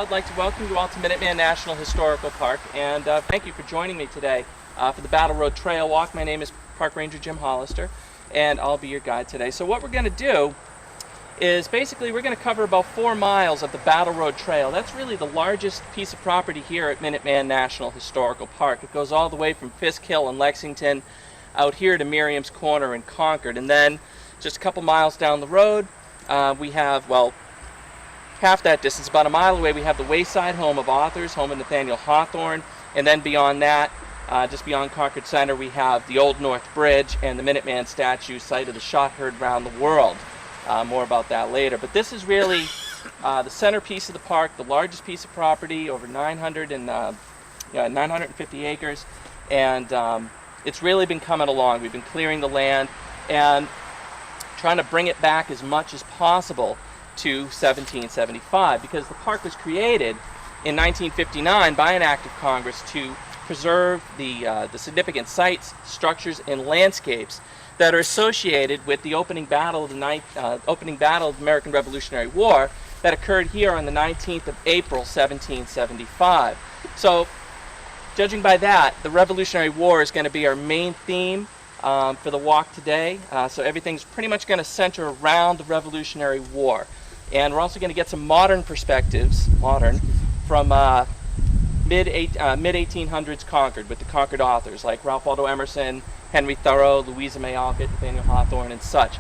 I'd like to welcome you all to Minuteman National Historical Park, and thank you for joining me today for the Battle Road Trail Walk. My name is Park Ranger Jim Hollister, and I'll be your guide today. So what we're going to do is basically we're going to cover about 4 miles of the Battle Road Trail. That's really the largest piece of property here at Minuteman National Historical Park. It goes all the way from Fisk Hill in Lexington out here to Miriam's Corner in Concord, and then just a couple miles down the road we have, well, half that distance, about a mile away, we have the Wayside Home of Authors, home of Nathaniel Hawthorne, and then beyond that, just beyond Concord Center, we have the Old North Bridge and the Minuteman statue, site of the shot heard round the world. More about that later. But this is really the centerpiece of the park, the largest piece of property, over 950 acres, and it's really been coming along. We've been clearing the land and trying to bring it back as much as possible to 1775, because the park was created in 1959 by an act of Congress to preserve the significant sites, structures, and landscapes that are associated with the opening battle of the American Revolutionary War that occurred here on the 19th of April, 1775. So, judging by that, the Revolutionary War is going to be our main theme for the walk today. So everything's pretty much going to center around the Revolutionary War. And we're also going to get some modern perspectives, from mid-1800s Concord, with the Concord authors like Ralph Waldo Emerson, Henry Thoreau, Louisa May Alcott, Nathaniel Hawthorne, and such.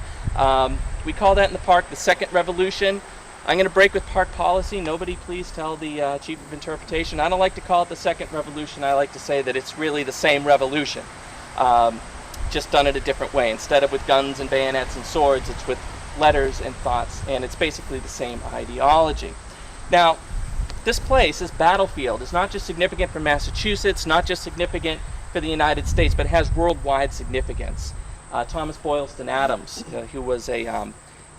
We call that in the park the Second Revolution. I'm going to break with park policy. Nobody please tell the Chief of Interpretation. I don't like to call it the Second Revolution. I like to say that it's really the same revolution, just done it a different way. Instead of with guns and bayonets and swords, it's with letters and thoughts, and it's basically the same ideology. Now, this place, this battlefield, is not just significant for Massachusetts, not just significant for the United States, but it has worldwide significance. Thomas Boylston Adams, who was a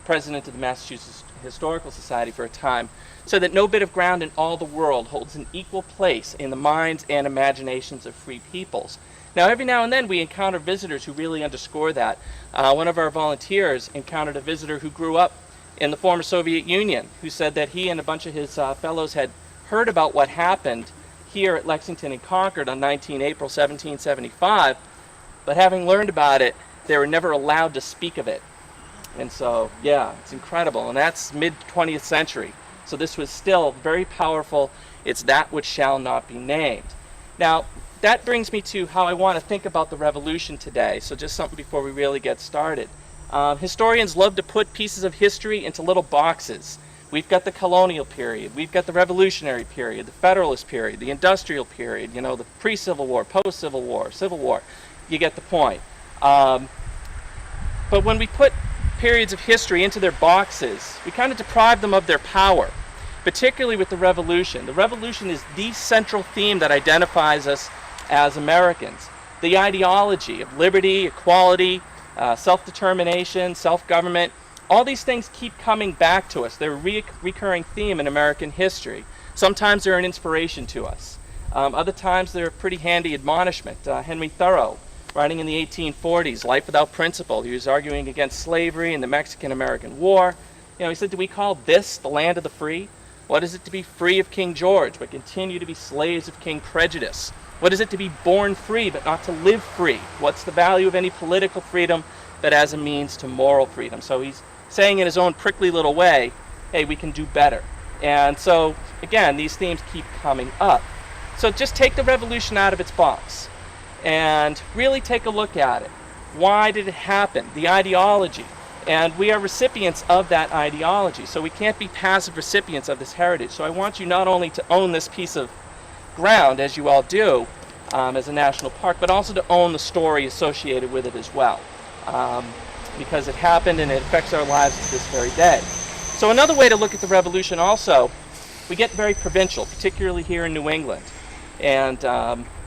president of the Massachusetts Historical Society for a time, said that no bit of ground in all the world holds an equal place in the minds and imaginations of free peoples. Now, every now and then we encounter visitors who really underscore that. One of our volunteers encountered a visitor who grew up in the former Soviet Union, who said that he and a bunch of his fellows had heard about what happened here at Lexington and Concord on 19 April 1775, but having learned about it, they were never allowed to speak of it. And so, yeah, it's incredible, and that's mid-20th century. So this was still very powerful. It's that which shall not be named. Now, that brings me to how I want to think about the Revolution today. So just something before we really get started. Historians love to put pieces of history into little boxes. We've got the Colonial period, we've got the Revolutionary period, the Federalist period, the Industrial period, the pre-Civil War, post-Civil War, Civil War. You get the point. But when we put periods of history into their boxes, we kind of deprive them of their power, particularly with the Revolution. The Revolution is the central theme that identifies us as Americans. The ideology of liberty, equality, self-determination, self-government, all these things keep coming back to us. They're a recurring theme in American history. Sometimes they're an inspiration to us. Other times they're a pretty handy admonishment. Henry Thoreau, writing in the 1840s, Life Without Principle, he was arguing against slavery and the Mexican-American War. He said, do we call this the land of the free? What is it to be free of King George, but continue to be slaves of King Prejudice? What is it to be born free, but not to live free? What's the value of any political freedom but as a means to moral freedom? So he's saying in his own prickly little way, hey, we can do better. And so, again, these themes keep coming up. So just take the Revolution out of its box and really take a look at it. Why did it happen? The ideology. And we are recipients of that ideology, so we can't be passive recipients of this heritage. So I want you not only to own this piece of ground, as you all do, as a national park, but also to own the story associated with it as well. Because it happened and it affects our lives to this very day. So another way to look at the Revolution also, we get very provincial, particularly here in New England. And,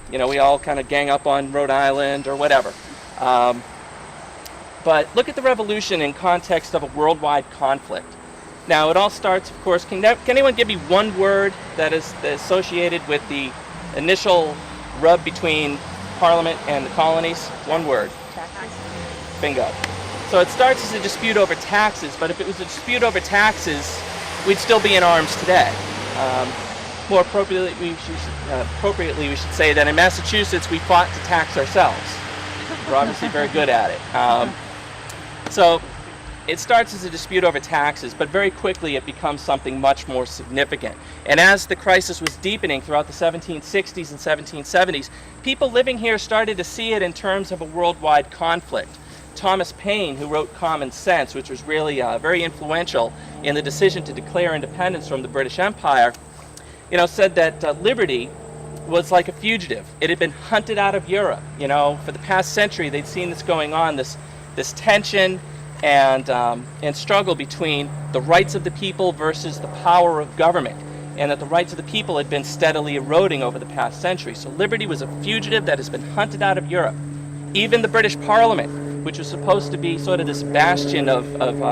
we all kind of gang up on Rhode Island or whatever. But look at the Revolution in context of a worldwide conflict. Now, it all starts, of course, can anyone give me one word that is associated with the initial rub between Parliament and the colonies? One word. Taxes. Bingo. So it starts as a dispute over taxes, but if it was a dispute over taxes, we'd still be in arms today. More appropriately, we should say that in Massachusetts we fought to tax ourselves. We're obviously very good at it. So it starts as a dispute over taxes, but very quickly it becomes something much more significant. And as the crisis was deepening throughout the 1760s and 1770s, people living here started to see it in terms of a worldwide conflict. Thomas Paine, who wrote Common Sense, which was really very influential in the decision to declare independence from the British Empire, said that liberty was like a fugitive. It had been hunted out of Europe. For the past century, they'd seen this going on, this tension and struggle between the rights of the people versus the power of government, and that the rights of the people had been steadily eroding over the past century. So liberty was a fugitive that has been hunted out of Europe. Even the British Parliament, which was supposed to be sort of this bastion of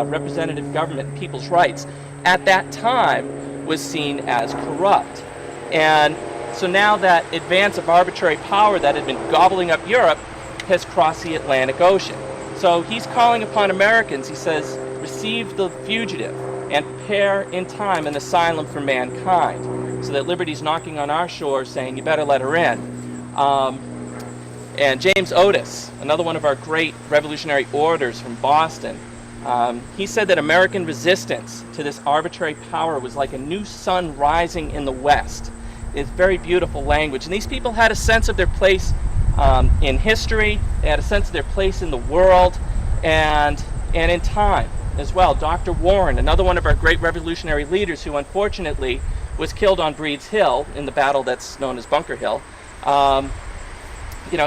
representative government and people's rights, at that time was seen as corrupt. And so now that advance of arbitrary power that had been gobbling up Europe has crossed the Atlantic Ocean. So he's calling upon Americans, he says, receive the fugitive and prepare in time an asylum for mankind. So that liberty's knocking on our shores saying, you better let her in. And James Otis, another one of our great revolutionary orators from Boston, he said that American resistance to this arbitrary power was like a new sun rising in the West. It's very beautiful language. And these people had a sense of their place in history, they had a sense of their place in the world, and in time as well. Dr. Warren, another one of our great revolutionary leaders who unfortunately was killed on Breed's Hill in the battle that's known as Bunker Hill,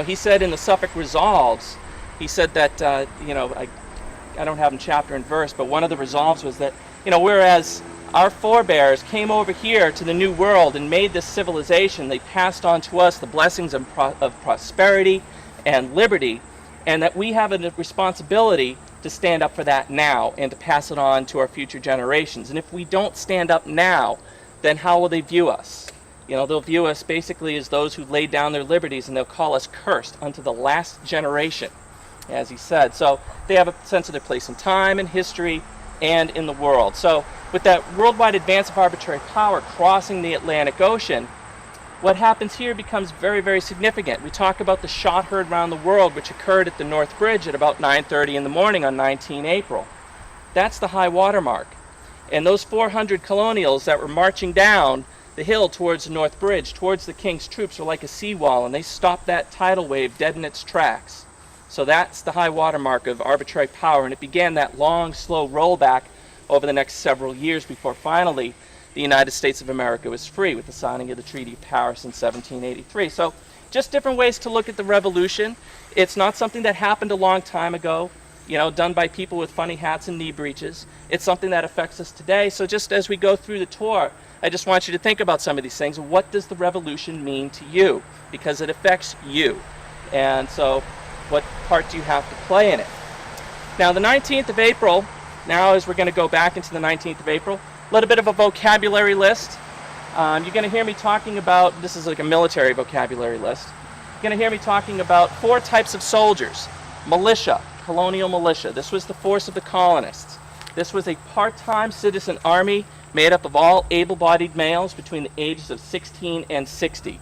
he said in the Suffolk Resolves, he said that, I don't have them chapter and verse, but one of the resolves was that, whereas our forebears came over here to the New World and made this civilization, they passed on to us the blessings of prosperity and liberty, and that we have a responsibility to stand up for that now and to pass it on to our future generations. And if we don't stand up now, then how will they view us? They'll view us basically as those who laid down their liberties, and they'll call us cursed unto the last generation, as he said. So they have a sense of their place in time and history and in the world. So with that worldwide advance of arbitrary power crossing the Atlantic Ocean, what happens here becomes very, very significant. We talk about the shot heard around the world, which occurred at the North Bridge at about 9:30 in the morning on 19 April. That's the high water mark. And those 400 colonials that were marching down the hill towards the North Bridge, towards the King's troops, were like a seawall, and they stopped that tidal wave dead in its tracks. So that's the high water mark of arbitrary power, and it began that long, slow rollback over the next several years before finally the United States of America was free with the signing of the Treaty of Paris in 1783. So just different ways to look at the revolution. It's not something that happened a long time ago, done by people with funny hats and knee breeches. It's something that affects us today. So just as we go through the tour, I just want you to think about some of these things. What does the revolution mean to you? Because it affects you. And so what part do you have to play in it? Now the 19th of April, now as we're going to go back into the 19th of April, a little bit of a vocabulary list. You're going to hear me talking about, this is like a military vocabulary list. You're going to hear me talking about 4 types of soldiers. Militia, colonial militia. This was the force of the colonists. This was a part-time citizen army made up of all able-bodied males between the ages of 16 and 60.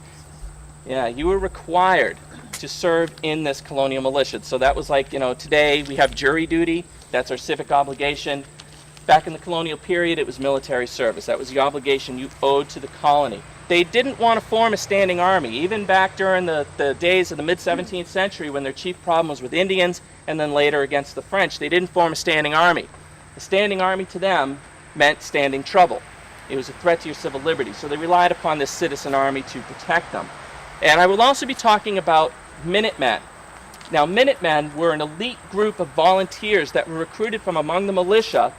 Yeah, you were required to serve in this colonial militia. So that was like, today we have jury duty. That's our civic obligation. Back in the colonial period, it was military service. That was the obligation you owed to the colony. They didn't want to form a standing army, even back during the days of the mid-17th century when their chief problem was with Indians and then later against the French. They didn't form a standing army. A standing army to them meant standing trouble. It was a threat to your civil liberties. So they relied upon this citizen army to protect them. And I will also be talking about minutemen. Now, minutemen were an elite group of volunteers that were recruited from among the militia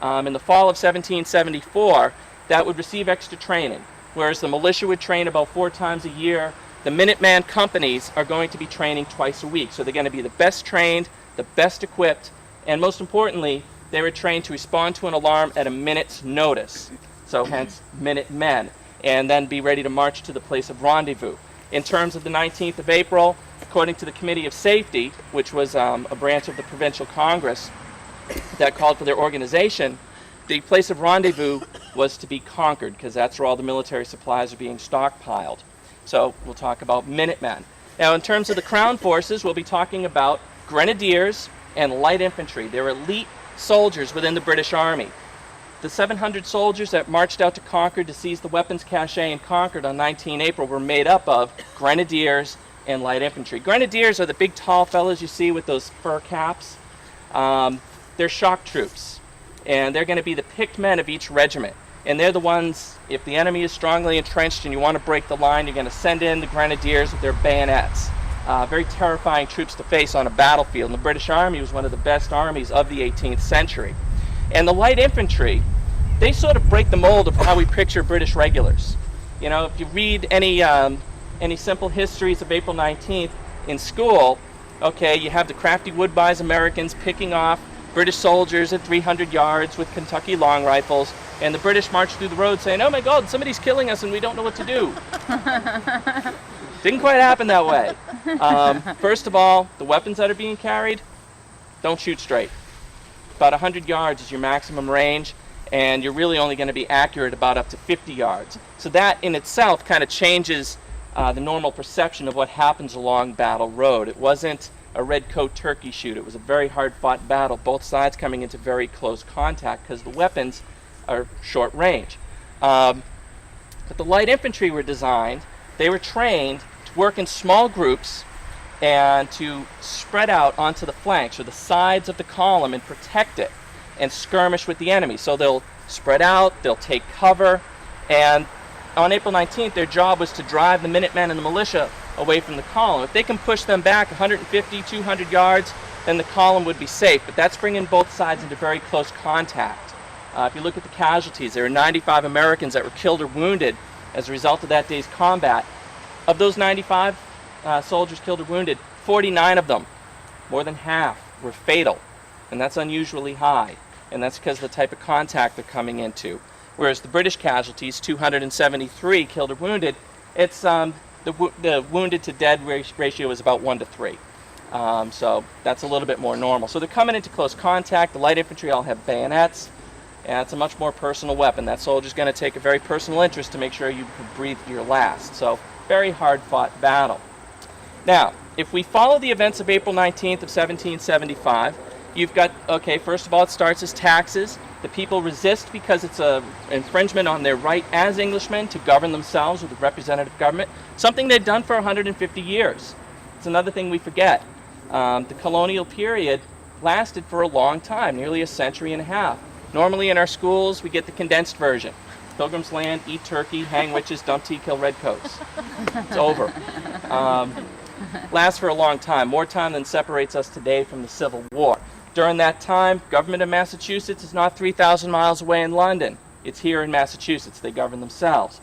in the fall of 1774 that would receive extra training. Whereas the militia would train about 4 times a year, the Minuteman companies are going to be training twice a week. So they're going to be the best trained, the best equipped, and most importantly, they were trained to respond to an alarm at a minute's notice. So hence, Minutemen, and then be ready to march to the place of rendezvous. In terms of the 19th of April, according to the Committee of Safety, which was a branch of the Provincial Congress that called for their organization, the place of rendezvous was to be conquered, because that's where all the military supplies are being stockpiled. So we'll talk about Minutemen. Now, in terms of the Crown forces, we'll be talking about grenadiers and light infantry. They're elite soldiers within the British Army. The 700 soldiers that marched out to Concord to seize the weapons cache in Concord on 19 April were made up of grenadiers and light infantry. Grenadiers are the big tall fellows you see with those fur caps. They're shock troops, and they're going to be the picked men of each regiment. And they're the ones, if the enemy is strongly entrenched and you want to break the line, you're going to send in the grenadiers with their bayonets. Very terrifying troops to face on a battlefield. And the British Army was one of the best armies of the 18th century. And the light infantry, they sort of break the mold of how we picture British regulars. You know, if you read any simple histories of April 19th in school, okay, you have the crafty Woodbines Americans picking off British soldiers at 300 yards with Kentucky long rifles, and the British march through the road saying, "Oh my God, somebody's killing us and we don't know what to do." Didn't quite happen that way. First of all, the weapons that are being carried, don't shoot straight. About 100 yards is your maximum range, and you're really only going to be accurate about up to 50 yards. So that in itself kind of changes the normal perception of what happens along Battle Road. It wasn't a red coat turkey shoot. It was a very hard fought battle, both sides coming into very close contact because the weapons are short range. But the light infantry were designed, they were trained to work in small groups and to spread out onto the flanks or the sides of the column and protect it and skirmish with the enemy. So they'll spread out, they'll take cover, and on April 19th their job was to drive the Minutemen and the militia away from the column. If they can push them back 150, 200 yards, then the column would be safe. But that's bringing both sides into very close contact. If you look at the casualties, there were 95 Americans that were killed or wounded as a result of that day's combat. Of those 95 soldiers killed or wounded, 49 of them, more than half, were fatal. And that's unusually high. And that's because of the type of contact they're coming into. Whereas the British casualties, 273 killed or wounded, it's the wounded to dead ratio is about 1 to 3. So that's a little bit more normal. So they're coming into close contact. The light infantry all have bayonets, and it's a much more personal weapon. That soldier's going to take a very personal interest to make sure you can breathe your last. So very hard fought battle. Now, if we follow the events of April 19th of 1775, you've got, okay, first of all, it starts as taxes. The people resist because it's an infringement on their right as Englishmen to govern themselves with a representative government, something they've done for 150 years. It's another thing we forget. The colonial period lasted for a long time, nearly a century and a half. Normally in our schools, we get the condensed version. Pilgrim's Land, eat turkey, hang witches, dump tea, kill redcoats. It's over. Lasts for a long time, more time than separates us today from the Civil War. During that time, government of Massachusetts is not 3,000 miles away in London. It's here in Massachusetts. They govern themselves.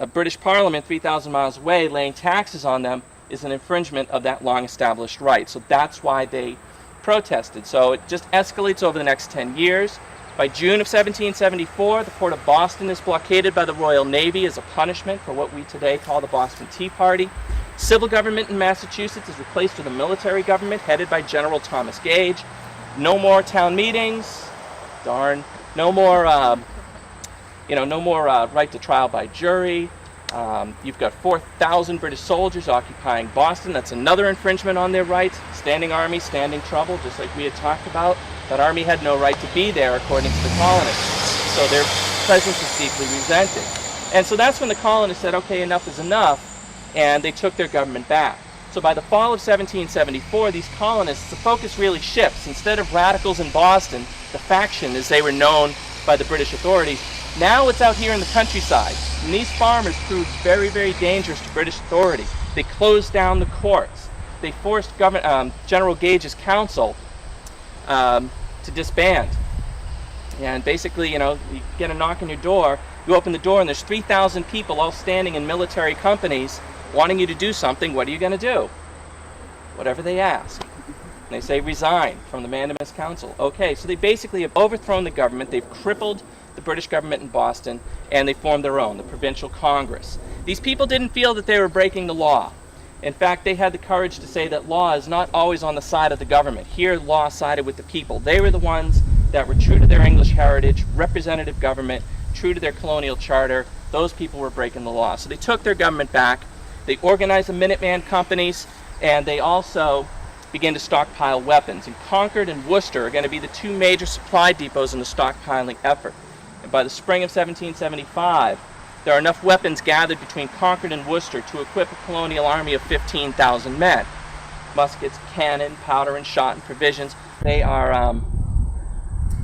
A British Parliament 3,000 miles away laying taxes on them is an infringement of that long-established right. So that's why they protested. So it just escalates over the next 10 years. By June of 1774, the port of Boston is blockaded by the Royal Navy as a punishment for what we today call the Boston Tea Party. Civil government in Massachusetts is replaced with a military government headed by General Thomas Gage. No more town meetings, darn. No more, right to trial by jury. You've got 4,000 British soldiers occupying Boston. That's another infringement on their rights. Standing army, standing trouble, just like we had talked about. That army had no right to be there, according to the colonists. So their presence is deeply resented. And so that's when the colonists said, okay, enough is enough, and they took their government back. So by the fall of 1774, these colonists, the focus really shifts. Instead of radicals in Boston, the faction as they were known by the British authorities, now it's out here in the countryside. And these farmers proved very, very dangerous to British authority. They closed down the courts. They forced General Gage's council to disband. And basically, you get a knock on your door, you open the door, and there's 3,000 people all standing in military companies wanting you to do something. What are you going to do? Whatever they ask. And they say resign from the Mandamus Council. Okay, so they basically have overthrown the government. They've crippled the British government in Boston, and they formed their own, the Provincial Congress. These people didn't feel that they were breaking the law. In fact, they had the courage to say that law is not always on the side of the government. Here, law sided with the people. They were the ones that were true to their English heritage, representative government. true to their colonial charter, those people were breaking the law. So they took their government back. They organized the Minuteman companies, and they also began to stockpile weapons. And Concord and Worcester are going to be the two major supply depots in the stockpiling effort. And by the spring of 1775, there are enough weapons gathered between Concord and Worcester to equip a colonial army of 15,000 men. Muskets, cannon, powder and shot, and provisions. They are,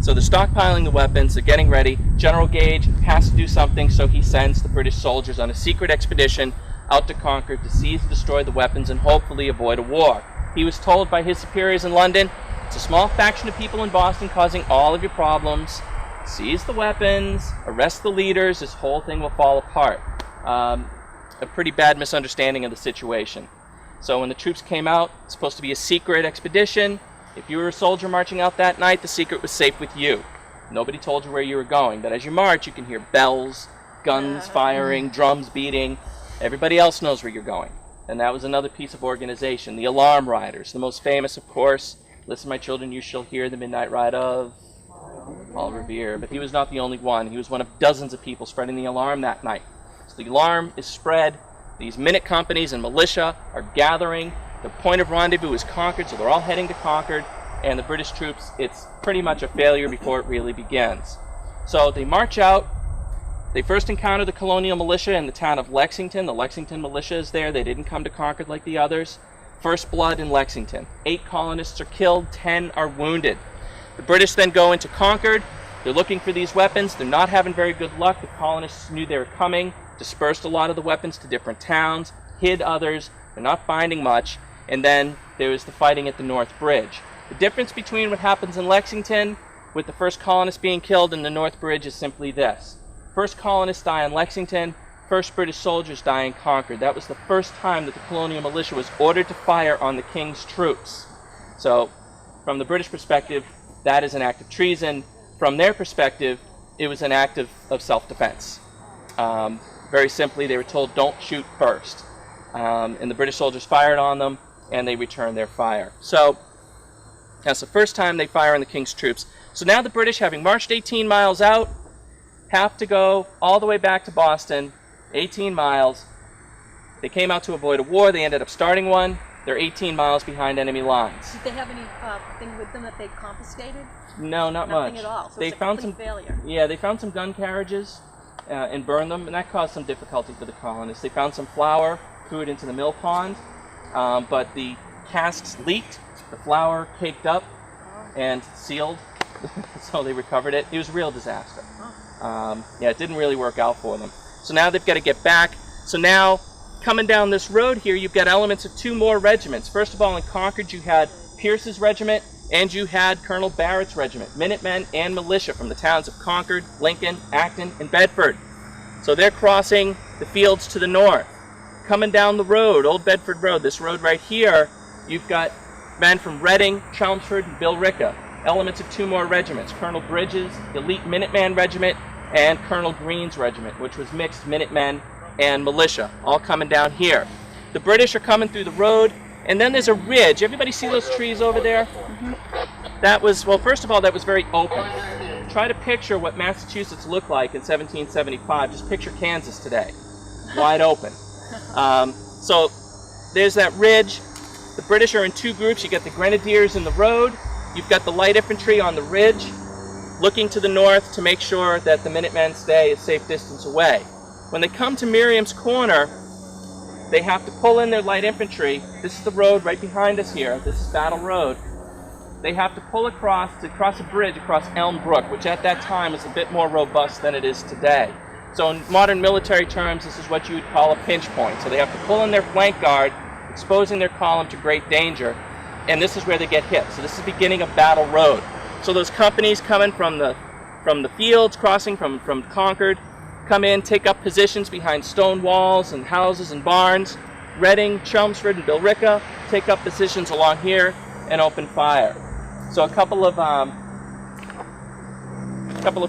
so they're stockpiling the weapons, they're getting ready. General Gage has to do something, so he sends the British soldiers on a secret expedition out to Concord to seize and destroy the weapons and hopefully avoid a war. He was told by his superiors in London, it's a small faction of people in Boston causing all of your problems. Seize the weapons, arrest the leaders, this whole thing will fall apart. A pretty bad misunderstanding of the situation. So when the troops came out, it's supposed to be a secret expedition. If you were a soldier marching out that night, the secret was safe with you. Nobody told you where you were going. But as you march, you can hear bells, guns firing, drums beating. Everybody else knows where you're going. And that was another piece of organization. The alarm riders, the most famous, of course. Listen, my children, you shall hear the midnight ride of Paul Revere. But he was not the only one. He was one of dozens of people spreading the alarm that night. So the alarm is spread. These minute companies and militia are gathering. The point of rendezvous is Concord, so they're all heading to Concord. And the British troops, it's pretty much a failure before it really begins. So they march out. They first encounter the colonial militia in the town of Lexington. The Lexington militia is there. They didn't come to Concord like the others. First blood in Lexington. 8 colonists are killed, 10 are wounded. The British then go into Concord. They're looking for these weapons. They're not having very good luck. The colonists knew they were coming, dispersed a lot of the weapons to different towns, hid others. They're not finding much. And then there was the fighting at the North Bridge. The difference between what happens in Lexington with the first colonists being killed and the North Bridge is simply this. First colonists die in Lexington, first British soldiers die in Concord. That was the first time that the colonial militia was ordered to fire on the King's troops. So, from the British perspective, that is an act of treason. From their perspective, it was an act of self-defense. Very simply, they were told, don't shoot first. And the British soldiers fired on them, and they returned their fire. So, that's the first time they fire on the King's troops. So now the British, having marched 18 miles out, have to go all the way back to Boston, 18 miles. They came out to avoid a war. They ended up starting one. They're 18 miles behind enemy lines. Did they have any thing with them that they confiscated? No, not much. Nothing at all. So they it's a found complete failure. Yeah, they found some gun carriages and burned them, and that caused some difficulty for the colonists. They found some flour, threw it into the mill pond, but the casks leaked. The flour caked up and sealed, so they recovered it. It was a real disaster. Yeah, it didn't really work out for them. So now they've got to get back. So now, coming down this road here, you've got elements of 2 more regiments. First of all, in Concord, you had Pierce's regiment, and you had Colonel Barrett's regiment, Minutemen and militia from the towns of Concord, Lincoln, Acton, and Bedford. So they're crossing the fields to the north. Coming down the road, Old Bedford Road, this road right here, you've got men from Reading, Chelmsford, and Billerica. Elements of 2 more regiments, Colonel Bridges' elite Minuteman regiment, and Colonel Green's regiment, which was mixed Minutemen and militia, all coming down here. The British are coming through the road, and then there's a ridge. Everybody see those trees over there? Mm-hmm. That was, well, first of all, that was very open. Try to picture what Massachusetts looked like in 1775. Just picture Kansas today. Wide open. So there's that ridge. The British are in 2 groups. You got the Grenadiers in the road. You've got the light infantry on the ridge, looking to the north to make sure that the Minutemen stay a safe distance away. When they come to Miriam's Corner, they have to pull in their light infantry. This is the road right behind us here. This is Battle Road. They have to pull across to cross a bridge across Elm Brook, which at that time was a bit more robust than it is today. So in modern military terms, this is what you would call a pinch point. So they have to pull in their flank guard, exposing their column to great danger, and this is where they get hit. So this is the beginning of Battle Road. So those companies coming from the fields, crossing from Concord, come in, take up positions behind stone walls and houses and barns. Reading, Chelmsford, and Billerica take up positions along here and open fire. So a couple of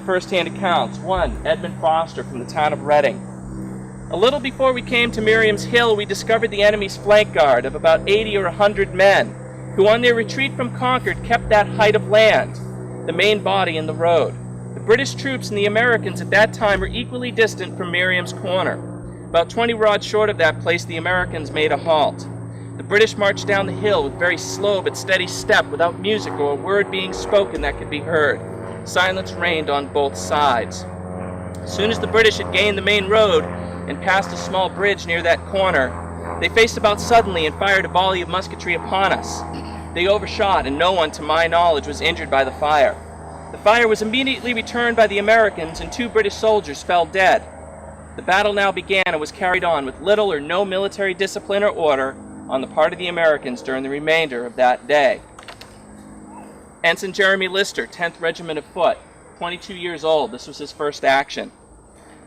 first-hand accounts. One, Edmund Foster from the town of Reading. A little before we came to Miriam's Hill, we discovered the enemy's flank guard of about 80 or 100 men, who on their retreat from Concord kept that height of land, the main body in the road. The British troops and the Americans at that time were equally distant from Miriam's corner. About 20 rods short of that place, the Americans made a halt. The British marched down the hill with very slow but steady step, without music or a word being spoken that could be heard. Silence reigned on both sides. As soon as the British had gained the main road and passed a small bridge near that corner, they faced about suddenly and fired a volley of musketry upon us. They overshot, and no one, to my knowledge, was injured by the fire. The fire was immediately returned by the Americans, and 2 British soldiers fell dead. The battle now began and was carried on with little or no military discipline or order on the part of the Americans during the remainder of that day. Ensign Jeremy Lister, 10th Regiment of Foot, 22 years old. This was his first action.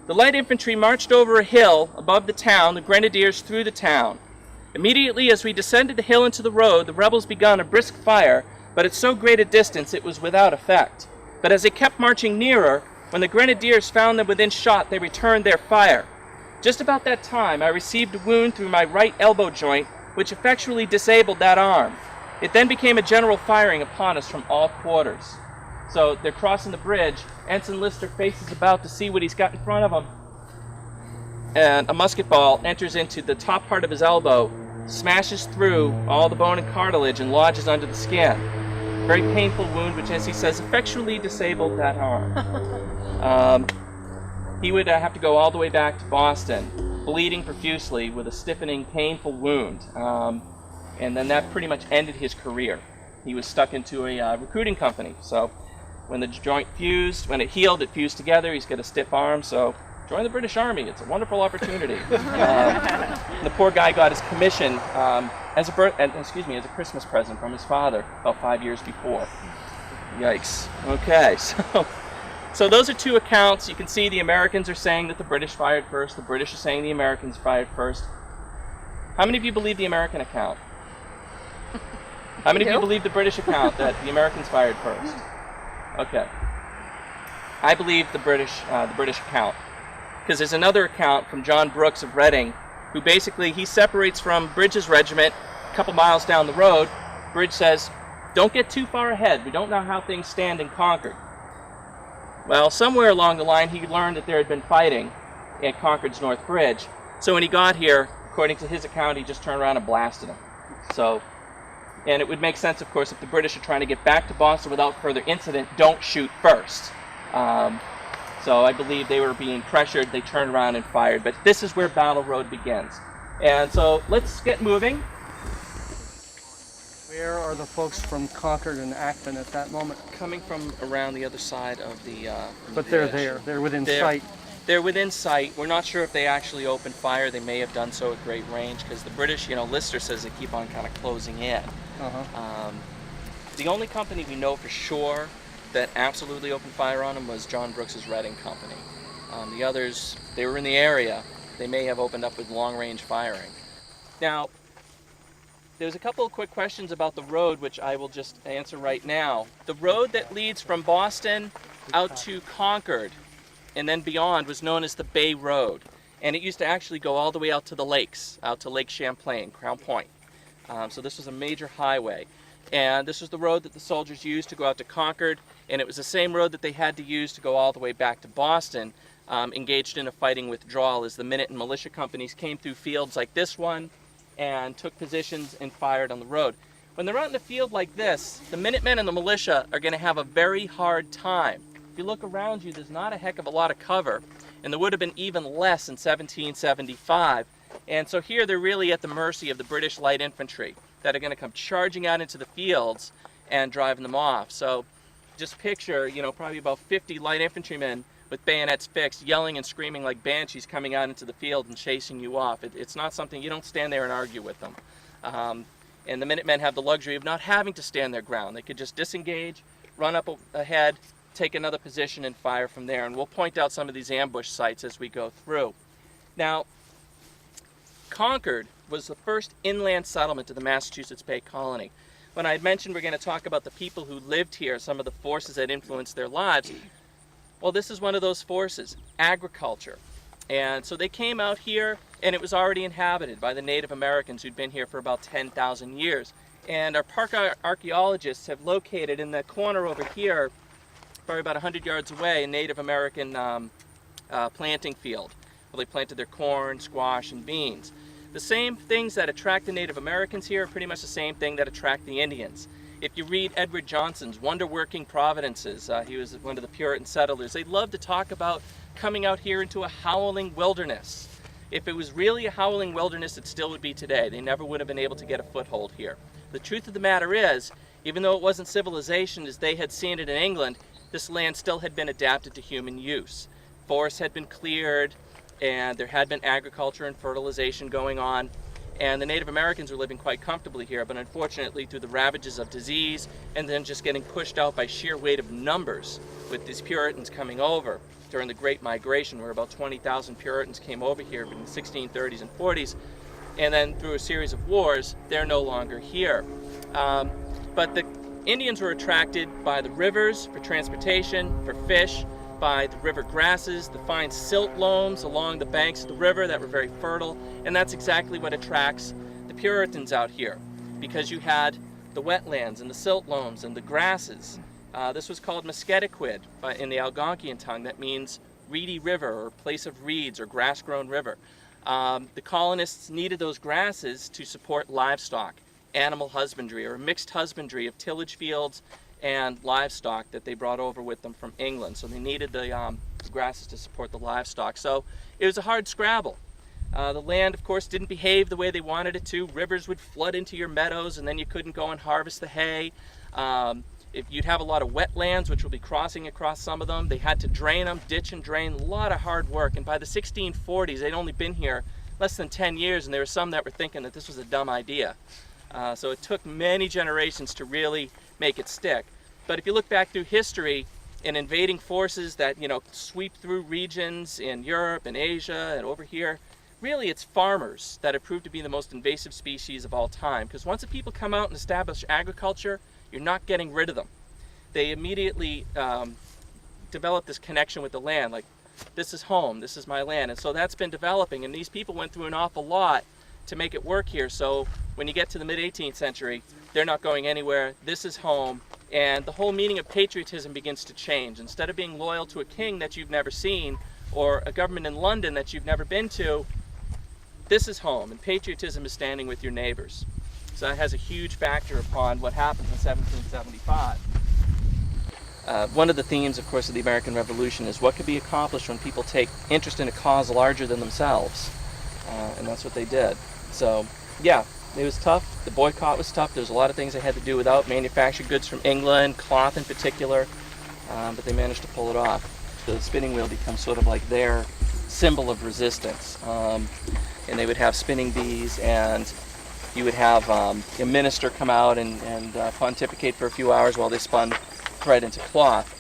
The light infantry marched over a hill above the town, the grenadiers through the town. Immediately as we descended the hill into the road, the rebels began a brisk fire, but at so great a distance it was without effect. But as they kept marching nearer, when the grenadiers found them within shot, they returned their fire. Just about that time, I received a wound through my right elbow joint, which effectually disabled that arm. It then became a general firing upon us from all quarters. So they're crossing the bridge. Ensign Lister faces about to see what he's got in front of him, and a musket ball enters into the top part of his elbow, smashes through all the bone and cartilage, and lodges under the skin. Very painful wound, which, as he says, effectually disabled that arm. He would have to go all the way back to Boston, bleeding profusely with a stiffening, painful wound. And then that pretty much ended his career. He was stuck into a recruiting company. So when the joint fused, when it healed, it fused together. He's got a stiff arm, so join the British Army. It's a wonderful opportunity. The poor guy got his commission as a Christmas present from his father about 5 years before. Yikes. Okay, so those are 2 accounts. You can see the Americans are saying that the British fired first. The British are saying the Americans fired first. How many of you believe the American account? How many of you believe the British account that the Americans fired first? Okay. I believe the British account, because there's another account from John Brooks of Reading, who basically, he separates from Bridge's regiment a couple miles down the road. Bridge says, don't get too far ahead. We don't know how things stand in Concord. Well, somewhere along the line, he learned that there had been fighting at Concord's North Bridge. So when he got here, according to his account, he just turned around and blasted him. And it would make sense, of course, if the British are trying to get back to Boston without further incident, don't shoot first. So I believe they were being pressured, they turned around and fired. But this is where Battle Road begins. And so let's get moving. Where are the folks from Concord and Acton at that moment? Coming from around the other side of the But they're there. They're within sight. They're within sight. We're not sure if they actually opened fire. They may have done so at great range, because the British, Lister says they keep on kind of closing in. The only company we know for sure that absolutely opened fire on them was John Brooks's Reading Company. The others, they were in the area. They may have opened up with long-range firing. Now, there's a couple of quick questions about the road, which I will just answer right now. The road that leads from Boston out to Concord and then beyond was known as the Bay Road. And it used to actually go all the way out to the lakes, out to Lake Champlain, Crown Point. So this was a major highway. And this was the road that the soldiers used to go out to Concord, and it was the same road that they had to use to go all the way back to Boston, engaged in a fighting withdrawal as the Minutemen militia companies came through fields like this one and took positions and fired on the road. When they're out in a field like this, the Minutemen and the militia are going to have a very hard time. If you look around you, there's not a heck of a lot of cover, and there would have been even less in 1775. And so here they're really at the mercy of the British light infantry that are going to come charging out into the fields and driving them off. So just picture, probably about 50 light infantrymen with bayonets fixed, yelling and screaming like banshees coming out into the field and chasing you off. It's not something, you don't stand there and argue with them. And the Minutemen have the luxury of not having to stand their ground. They could just disengage, run up ahead, take another position and fire from there. And we'll point out some of these ambush sites as we go through. Now, Concord was the first inland settlement of the Massachusetts Bay Colony. When I had mentioned we're going to talk about the people who lived here, some of the forces that influenced their lives, well, this is one of those forces, agriculture. And so they came out here, and it was already inhabited by the Native Americans who'd been here for about 10,000 years. And our park archaeologists have located in the corner over here probably about 100 yards away, a Native American planting field. Well, they planted their corn, squash, and beans. The same things that attract the Native Americans here are pretty much the same thing that attract the Indians. If you read Edward Johnson's Wonder-Working Providences, he was one of the Puritan settlers, they love to talk about coming out here into a howling wilderness. If it was really a howling wilderness, it still would be today. They never would have been able to get a foothold here. The truth of the matter is, even though it wasn't civilization as they had seen it in England, this land still had been adapted to human use. Forests had been cleared, and there had been agriculture and fertilization going on, and the Native Americans were living quite comfortably here, but unfortunately through the ravages of disease and then just getting pushed out by sheer weight of numbers with these Puritans coming over during the Great Migration, where about 20,000 Puritans came over here in the 1630s and 40s, and then through a series of wars, they're no longer here. But the Indians were attracted by the rivers for transportation, for fish, by the river grasses, the fine silt loams along the banks of the river that were very fertile, and that's exactly what attracts the Puritans out here, because you had the wetlands and the silt loams and the grasses. This was called Musketaquid in the Algonquian tongue. That means reedy river or place of reeds or grass-grown river. The colonists needed those grasses to support livestock, animal husbandry, or a mixed husbandry of tillage fields and livestock that they brought over with them from England. So they needed the grasses to support the livestock. So it was a hard scrabble. The land, of course, didn't behave the way they wanted it to. Rivers would flood into your meadows, and then you couldn't go and harvest the hay. If you'd have a lot of wetlands, which will be crossing across some of them, they had to drain them, ditch and drain, a lot of hard work. And by the 1640s, they'd only been here less than 10 years, and there were some that were thinking that this was a dumb idea. So it took many generations to really make it stick. But if you look back through history, in invading forces that, sweep through regions in Europe and Asia and over here, really it's farmers that have proved to be the most invasive species of all time. Because once the people come out and establish agriculture, you're not getting rid of them. They immediately develop this connection with the land, like, this is home, this is my land. And so that's been developing, and these people went through an awful lot to make it work here. So when you get to the mid-18th century, they're not going anywhere, this is home, and the whole meaning of patriotism begins to change. Instead of being loyal to a king that you've never seen, or a government in London that you've never been to, this is home, and patriotism is standing with your neighbors. So that has a huge factor upon what happens in 1775. One of the themes, of course, of the American Revolution is what could be accomplished when people take interest in a cause larger than themselves. And that's what they did. So, yeah, it was tough. The boycott was tough. There's a lot of things they had to do without, manufactured goods from England, cloth in particular, but they managed to pull it off. The spinning wheel becomes sort of like their symbol of resistance. And they would have spinning bees, and you would have a minister come out and pontificate for a few hours while they spun thread into cloth.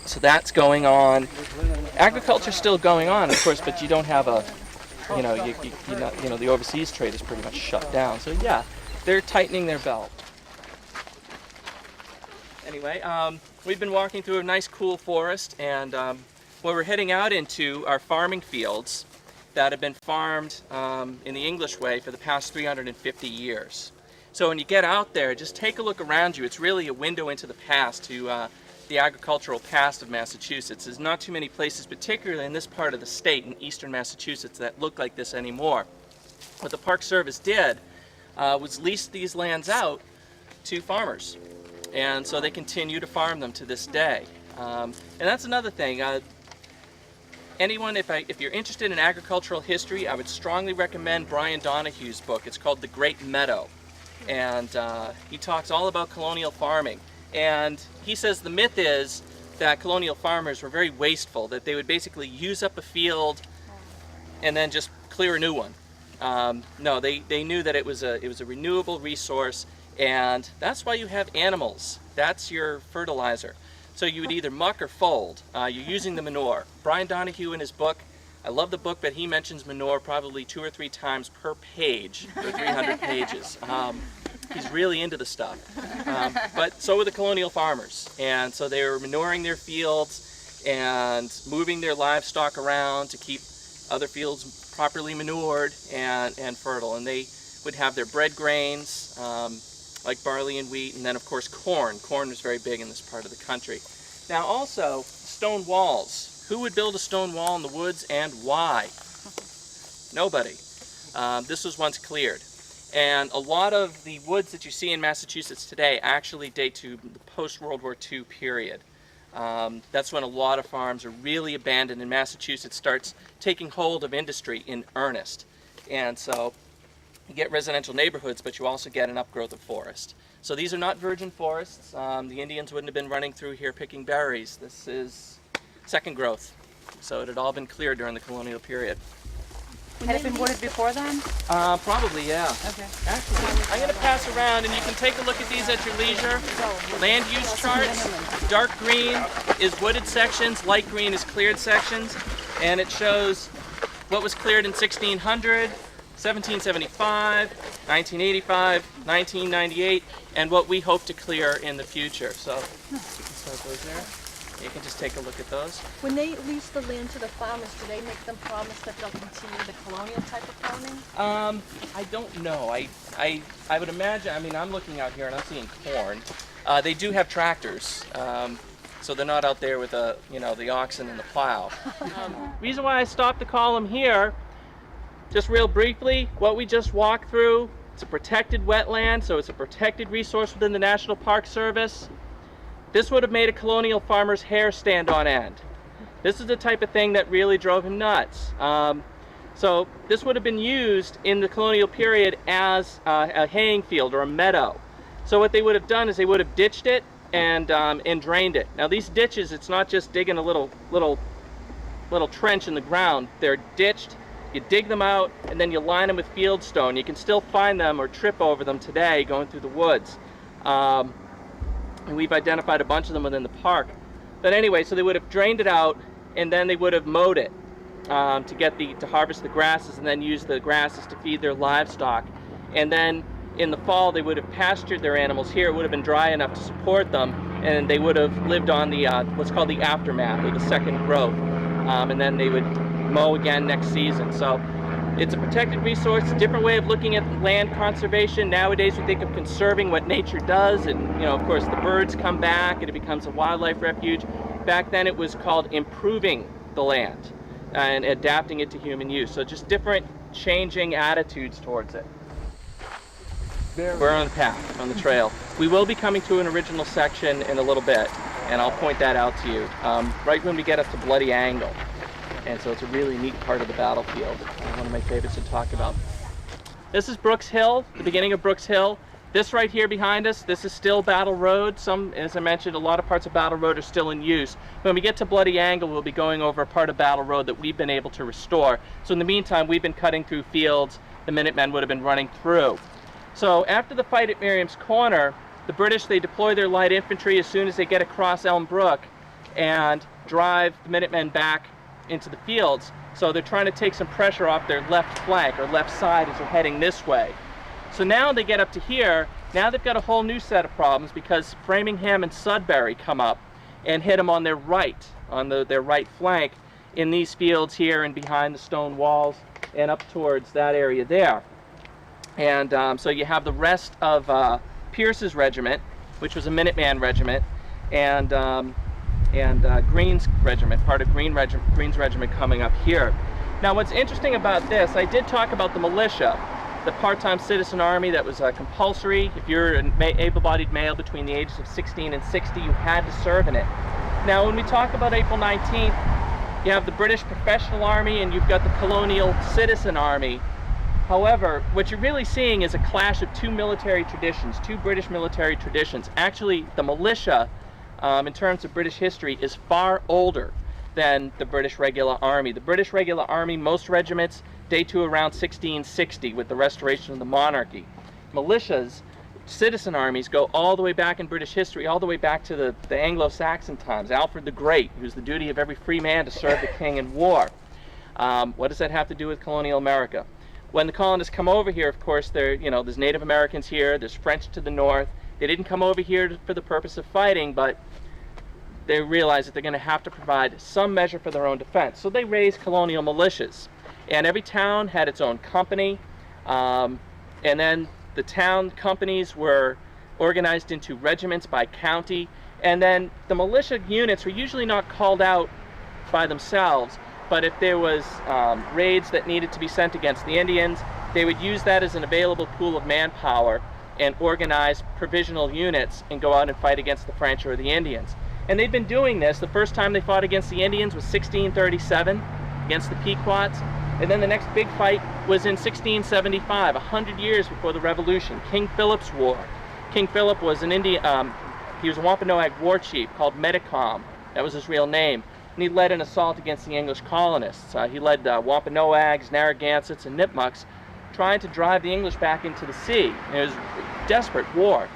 So that's going on. Agriculture's still going on, of course, but you don't have a, the overseas trade is pretty much shut down. So yeah, they're tightening their belt. Anyway, we've been walking through a nice cool forest, and what we're heading out into are farming fields that have been farmed in the English way for the past 350 years. So when you get out there, just take a look around you. It's really a window into the past, to the agricultural past of Massachusetts. There's not too many places, particularly in this part of the state, in eastern Massachusetts, that look like this anymore. What the Park Service did was lease these lands out to farmers. And so they continue to farm them to this day. And that's another thing. Anyone, if you're interested in agricultural history, I would strongly recommend Brian Donahue's book. It's called The Great Meadow. And he talks all about colonial farming. And he says the myth is that colonial farmers were very wasteful, that they would basically use up a field and then just clear a new one. No, they knew that it was a renewable resource, and that's why you have animals. That's your fertilizer. So you would either muck or fold. You're using the manure. Brian Donahue in his book, I love the book, but he mentions manure probably 2 or 3 times per page for 300 pages. He's really into the stuff. But so were the colonial farmers. And so they were manuring their fields and moving their livestock around to keep other fields properly manured and fertile. And they would have their bread grains, like barley and wheat, and then of course corn. Corn was very big in this part of the country. Now also, stone walls. Who would build a stone wall in the woods and why? Nobody. This was once cleared. And a lot of the woods that you see in Massachusetts today actually date to the post-World War II period. That's when a lot of farms are really abandoned and Massachusetts starts taking hold of industry in earnest. And so you get residential neighborhoods, but you also get an upgrowth of forest. So these are not virgin forests. The Indians wouldn't have been running through here picking berries. This is second growth. So it had all been cleared during the colonial period. Had it been wooded before then? Probably, yeah. Okay. Actually, I'm going to pass around and you can take a look at these at your leisure. Land use charts. Dark green is wooded sections, light green is cleared sections, and it shows what was cleared in 1600, 1775, 1985, 1998, and what we hope to clear in the future. So, you can start those there. You can just take a look at those. When they lease the land to the farmers, do they make them promise that they'll continue the colonial type of farming? I don't know. I would imagine, I mean, I'm looking out here and I'm seeing corn. They do have tractors, so they're not out there with the, you know, the oxen and the plow. Reason why I stopped the column here, just real briefly, what we just walked through, it's a protected wetland, so it's a protected resource within the National Park Service. This would have made a colonial farmer's hair stand on end. This is the type of thing that really drove him nuts. So this would have been used in the colonial period as a haying field or a meadow. So what they would have done is they would have ditched it and drained it. Now these ditches, it's not just digging a little trench in the ground. They're ditched, you dig them out, and then you line them with fieldstone. You can still find them or trip over them today going through the woods. And we've identified a bunch of them within the park. But anyway, so they would have drained it out and then they would have mowed it to harvest the grasses and then use the grasses to feed their livestock. And then in the fall they would have pastured their animals here. It would have been dry enough to support them, and they would have lived on the what's called the aftermath, or the second growth. And then they would mow again next season. So it's a protected resource, a different way of looking at land conservation. Nowadays we think of conserving what nature does, and you know, of course the birds come back and it becomes a wildlife refuge. Back then it was called improving the land and adapting it to human use. So just different changing attitudes towards it. We're on the path, on the trail. We will be coming to an original section in a little bit, and I'll point that out to you right when we get up to Bloody Angle. And so it's a really neat part of the battlefield. One of my favorites to talk about. This is Brooks Hill, the beginning of Brooks Hill. This right here behind us, this is still Battle Road. As I mentioned, a lot of parts of Battle Road are still in use. When we get to Bloody Angle, we'll be going over a part of Battle Road that we've been able to restore. So in the meantime, we've been cutting through fields the Minutemen would have been running through. So after the fight at Miriam's Corner, the British, they deploy their light infantry as soon as they get across Elm Brook and drive the Minutemen back into the fields. So they're trying to take some pressure off their left flank or left side as they're heading this way. So now they get up to here, now they've got a whole new set of problems because Framingham and Sudbury come up and hit them on their right, on their right flank in these fields here and behind the stone walls and up towards that area there. And so you have the rest of Pierce's regiment, which was a Minuteman regiment, and Green's regiment, part of Green's regiment coming up here. Now what's interesting about this, I did talk about the militia, the part-time citizen army that was compulsory. If you're an able-bodied male between the ages of 16 and 60, you had to serve in it. Now when we talk about April 19th, you have the British professional army and you've got the colonial citizen army. However, what you're really seeing is a clash of two military traditions, two British military traditions. Actually, the militia, in terms of British history, is far older than the British regular army. The British regular army, most regiments, date to around 1660 with the restoration of the monarchy. Militias, citizen armies, go all the way back in British history, all the way back to the Anglo-Saxon times. Alfred the Great, who's the duty of every free man to serve the king in war. What does that have to do with colonial America? When the colonists come over here, of course, there's Native Americans here, there's French to the north. They didn't come over here for the purpose of fighting, but they realize that they're going to have to provide some measure for their own defense. So they raised colonial militias. And every town had its own company. And then the town companies were organized into regiments by county, and then the militia units were usually not called out by themselves, but if there was raids that needed to be sent against the Indians, they would use that as an available pool of manpower and organize provisional units and go out and fight against the French or the Indians. And they'd been doing this. The first time they fought against the Indians was 1637 against the Pequots, and then the next big fight was in 1675, 100 years before the Revolution, King Philip's War. King Philip was an he was a Wampanoag war chief called Metacom. That was his real name. And he led an assault against the English colonists. He led Wampanoags, Narragansetts, and Nipmucks, trying to drive the English back into the sea. And it was a desperate war.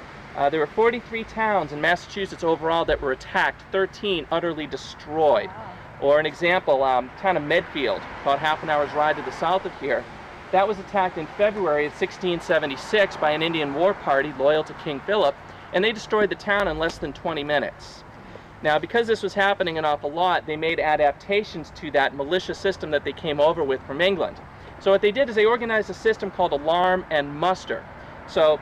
There were 43 towns in Massachusetts overall that were attacked, 13 utterly destroyed. Or an example, town of Medfield, about half an hour's ride to the south of here, that was attacked in February of 1676 by an Indian war party loyal to King Philip, and they destroyed the town in less than 20 minutes. Now, because this was happening an awful lot, they made adaptations to that militia system that they came over with from England. So what they did is they organized a system called alarm and muster. So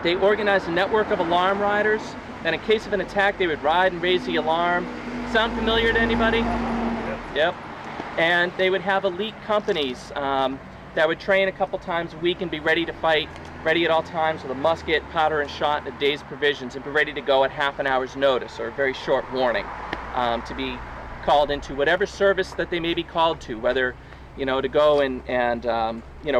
they organized a network of alarm riders, and in case of an attack, they would ride and raise the alarm. Sound familiar to anybody? Yep. And they would have elite companies that would train a couple times a week and be ready to fight, ready at all times with a musket, powder and shot, and a day's provisions, and be ready to go at half an hour's notice or a very short warning to be called into whatever service that they may be called to, whether to go and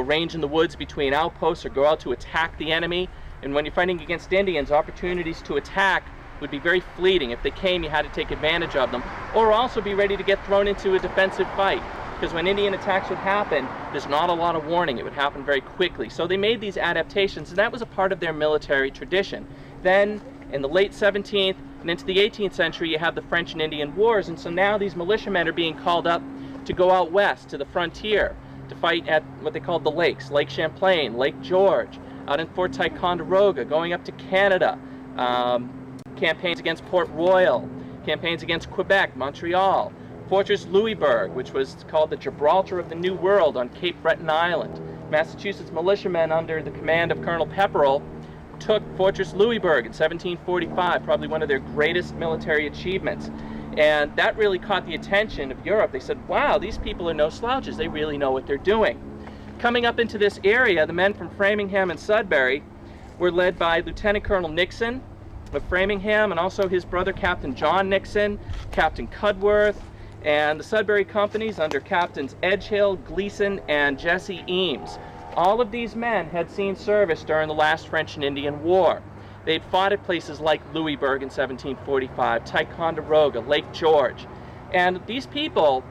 range in the woods between outposts or go out to attack the enemy. And when you're fighting against Indians, opportunities to attack would be very fleeting. If they came, you had to take advantage of them, or also be ready to get thrown into a defensive fight. Because when Indian attacks would happen, there's not a lot of warning. It would happen very quickly. So they made these adaptations, and that was a part of their military tradition. Then, in the late 17th and into the 18th century, you have the French and Indian Wars, and so now these militiamen are being called up to go out west to the frontier to fight at what they called the lakes, Lake Champlain, Lake George, out in Fort Ticonderoga, going up to Canada, campaigns against Port Royal, campaigns against Quebec, Montreal, Fortress Louisbourg, which was called the Gibraltar of the New World on Cape Breton Island. Massachusetts militiamen under the command of Colonel Pepperell took Fortress Louisbourg in 1745, probably one of their greatest military achievements. And that really caught the attention of Europe. They said, wow, these people are no slouches. They really know what they're doing. Coming up into this area, the men from Framingham and Sudbury were led by Lieutenant Colonel Nixon of Framingham, and also his brother Captain John Nixon, Captain Cudworth, and the Sudbury companies under Captains Edgehill, Gleason, and Jesse Eames. All of these men had seen service during the last French and Indian War. They'd fought at places like Louisbourg in 1745, Ticonderoga, Lake George. And these people,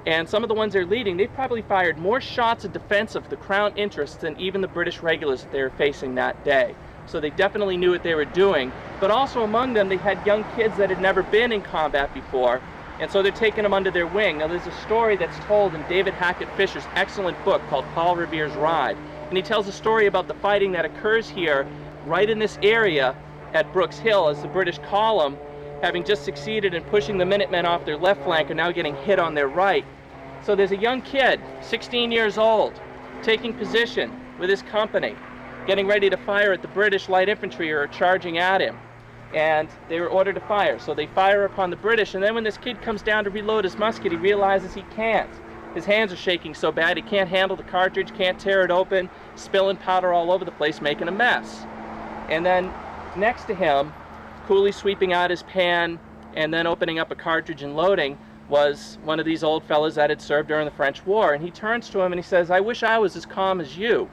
and some of the ones they're leading, they've probably fired more shots in defense of the Crown interests than even the British regulars that they were facing that day. So they definitely knew what they were doing. But also among them, they had young kids that had never been in combat before, and so they're taking them under their wing. Now there's a story that's told in David Hackett Fisher's excellent book called Paul Revere's Ride. And he tells a story about the fighting that occurs here right in this area at Brooks Hill as the British column, having just succeeded in pushing the Minutemen off their left flank, are now getting hit on their right. So there's a young kid, 16 years old, taking position with his company, getting ready to fire at the British light infantry who are charging at him. And they were ordered to fire. So they fire upon the British, and then when this kid comes down to reload his musket, he realizes he can't. His hands are shaking so bad he can't handle the cartridge, can't tear it open, spilling powder all over the place, making a mess. And then next to him, coolly sweeping out his pan and then opening up a cartridge and loading, was one of these old fellas that had served during the French War. And he turns to him and he says, "I wish I was as calm as you."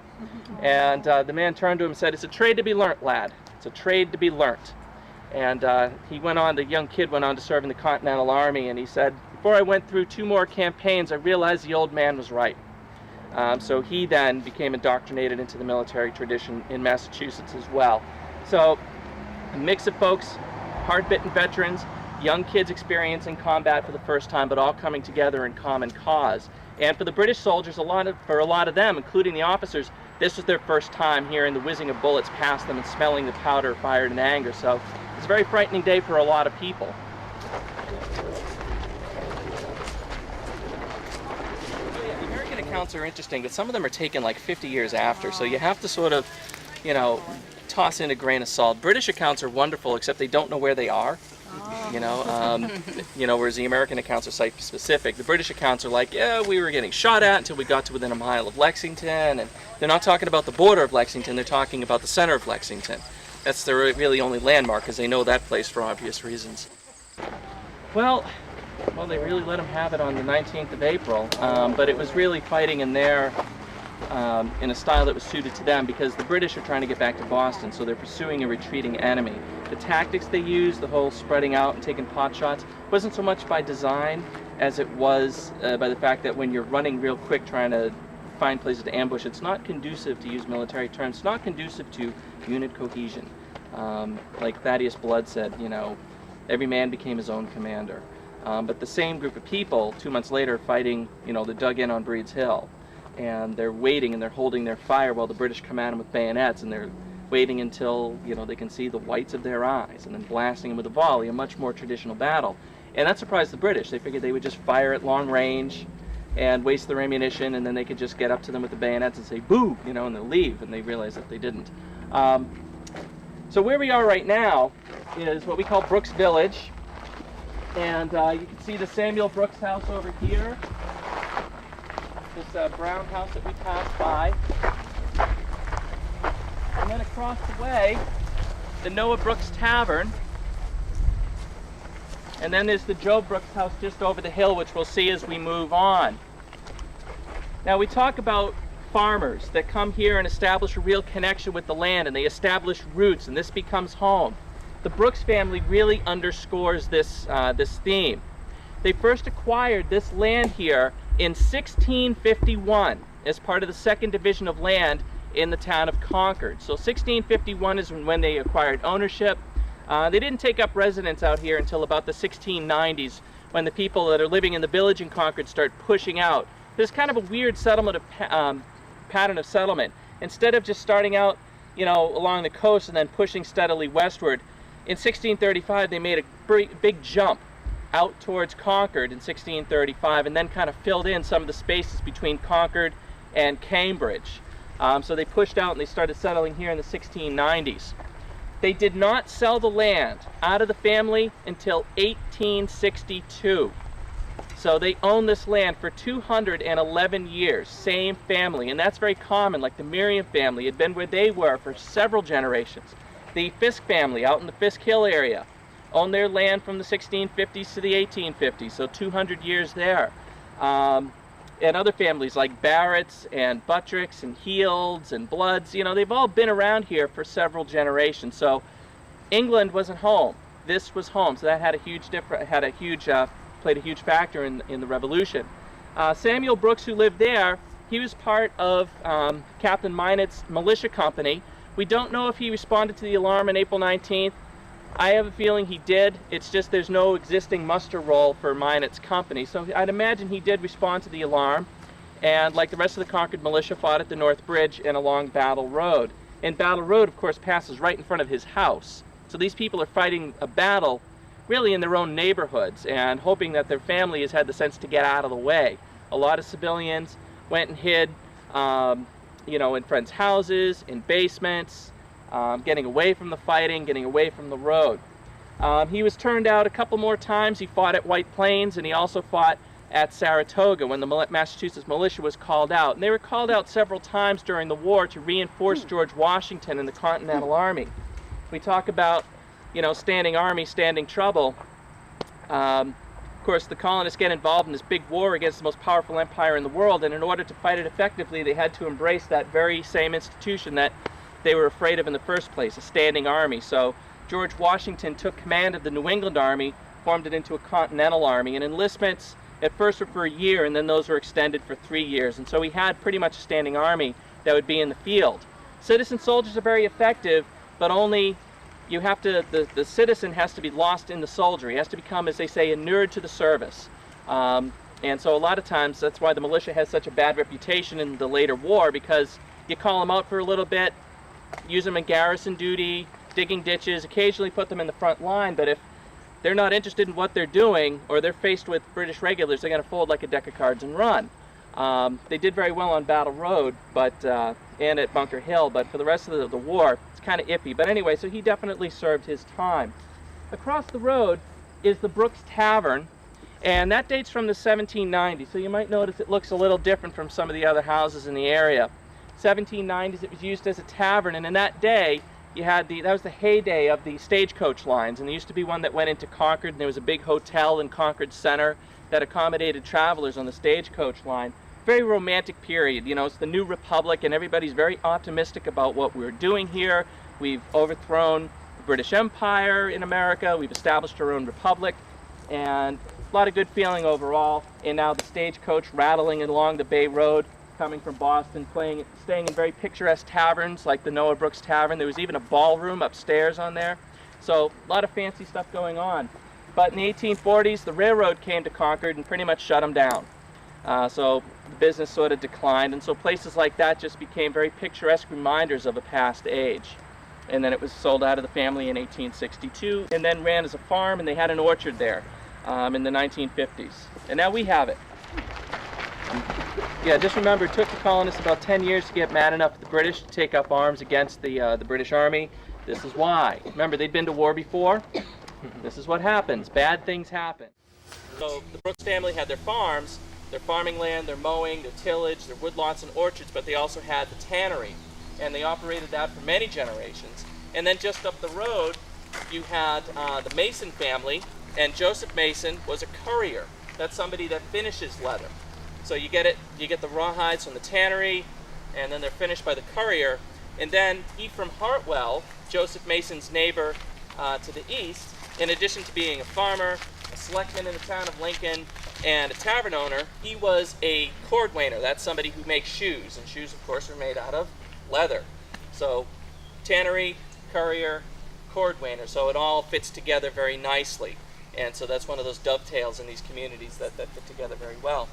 And the man turned to him and said, "It's a trade to be learnt, lad. It's a trade to be learnt." And he went on, the young kid went on to serve in the Continental Army, and he said, "Before I went through 2 more campaigns, I realized the old man was right." So he then became indoctrinated into the military tradition in Massachusetts as well. So a mix of folks, hard-bitten veterans, young kids experiencing combat for the first time, but all coming together in common cause. And for the British soldiers, for a lot of them, including the officers, this was their first time hearing the whizzing of bullets past them and smelling the powder fired in anger. So it's a very frightening day for a lot of people. The American accounts are interesting, but some of them are taken like 50 years after, so you have to sort of, toss in a grain of salt. British accounts are wonderful, except they don't know where they are. Whereas the American accounts are site specific. The British accounts are like, yeah, we were getting shot at until we got to within a mile of Lexington, and they're not talking about the border of Lexington, they're talking about the center of Lexington. That's their really only landmark, because they know that place for obvious reasons. Well, they really let them have it on the 19th of April, but it was really fighting in there in a style that was suited to them, because the British are trying to get back to Boston, so they're pursuing a retreating enemy. The tactics they used, the whole spreading out and taking pot shots, wasn't so much by design as it was by the fact that when you're running real quick trying to find places to ambush, it's not conducive, to use military terms, it's not conducive to unit cohesion. Like Thaddeus Blood said, every man became his own commander. But the same group of people, 2 months later, fighting, they're dug in on Breed's Hill. And they're waiting and they're holding their fire while the British come at them with bayonets, and they're waiting until they can see the whites of their eyes, and then blasting them with a volley, a much more traditional battle. And that surprised the British. They figured they would just fire at long range and waste their ammunition, and then they could just get up to them with the bayonets and say boo, and they'll leave, and they realized that they didn't. So where we are right now is what we call Brooks Village, and you can see the Samuel Brooks house over here. This brown house that we passed by. And then across the way, the Noah Brooks Tavern. And then there's the Joe Brooks house just over the hill, which we'll see as we move on. Now we talk about farmers that come here and establish a real connection with the land, and they establish roots, and this becomes home. The Brooks family really underscores this, this theme. They first acquired this land here in 1651 as part of the 2nd Division of Land in the town of Concord. So 1651 is when they acquired ownership. They didn't take up residence out here until about the 1690s, when the people that are living in the village in Concord start pushing out. There's kind of a weird settlement of pattern of settlement. Instead of just starting out, along the coast and then pushing steadily westward, in 1635 they made a big jump out towards Concord in 1635, and then kind of filled in some of the spaces between Concord and Cambridge. So they pushed out and they started settling here in the 1690s. They did not sell the land out of the family until 1862. So they owned this land for 211 years, same family, and that's very common. Like the Miriam family had been where they were for several generations. The Fisk family out in the Fisk Hill area owned their land from the 1650s to the 1850s, so 200 years there. And other families like Barrett's and Buttricks and Healds and Bloods, they've all been around here for several generations. So England wasn't home. This was home, so that had a huge played a huge factor in the Revolution. Samuel Brooks, who lived there, he was part of Captain Minute's militia company. We don't know if he responded to the alarm on April 19th. I have a feeling he did. It's just there's no existing muster roll for Minute's company. So I'd imagine he did respond to the alarm, and like the rest of the Concord militia, fought at the North Bridge and along Battle Road. And Battle Road, of course, passes right in front of his house. So these people are fighting a battle really in their own neighborhoods and hoping that their family has had the sense to get out of the way. A lot of civilians went and hid, in friends' houses, in basements, getting away from the fighting, getting away from the road. He was turned out a couple more times. He fought at White Plains, and he also fought at Saratoga when the Massachusetts militia was called out. And they were called out several times during the war to reinforce George Washington and the Continental Army. We talk about, standing army, standing trouble. Of course, the colonists get involved in this big war against the most powerful empire in the world, and in order to fight it effectively, they had to embrace that very same institution that they were afraid of in the first place, a standing army. So George Washington took command of the New England Army, formed it into a Continental Army, and enlistments at first were for a year, and then those were extended for 3 years. And so we had pretty much a standing army that would be in the field. Citizen soldiers are very effective, but only the citizen has to be lost in the soldier. He has to become, as they say, inured to the service. And so a lot of times that's why the militia has such a bad reputation in the later war, because you call them out for a little bit, use them in garrison duty, digging ditches, occasionally put them in the front line, but if they're not interested in what they're doing, or they're faced with British regulars, they're going to fold like a deck of cards and run. They did very well on Battle Road, but and at Bunker Hill, but for the rest of the war, it's kind of iffy. But anyway, so he definitely served his time. Across the road is the Brooks Tavern, and that dates from the 1790s, so you might notice it looks a little different from some of the other houses in the area. 1790s, it was used as a tavern, and in that day, you had that was the heyday of the Stagecoach lines, and there used to be one that went into Concord, and there was a big hotel in Concord Center that accommodated travelers on the Stagecoach line. Very romantic period, you know, it's the new republic, and everybody's very optimistic about what we're doing here. We've overthrown the British Empire in America, we've established our own republic, and a lot of good feeling overall. And now the Stagecoach rattling along the Bay Road, coming from Boston, staying in very picturesque taverns like the Noah Brooks Tavern. There was even a ballroom upstairs on there. So a lot of fancy stuff going on. But in the 1840s, the railroad came to Concord and pretty much shut them down. So the business sort of declined, and so places like that just became very picturesque reminders of a past age. And then it was sold out of the family in 1862, and then ran as a farm, and they had an orchard there in the 1950s. And now we have it. Yeah, just remember, it took the colonists about 10 years to get mad enough at the British to take up arms against the British Army. This is why. Remember, they'd been to war before. This is what happens. Bad things happen. So the Brooks family had their farms, their farming land, their mowing, their tillage, their woodlots and orchards, but they also had the tannery, and they operated that for many generations. And then just up the road, you had the Mason family, and Joseph Mason was a currier. That's somebody that finishes leather. So you get the rawhides from the tannery, and then they're finished by the currier. And then Ephraim Hartwell, Joseph Mason's neighbor to the east, in addition to being a farmer, a selectman in the town of Lincoln, and a tavern owner, he was a cordwainer. That's somebody who makes shoes, and shoes, of course, are made out of leather. So tannery, currier, cordwainer, so it all fits together very nicely. And so that's one of those dovetails in these communities that fit together very well.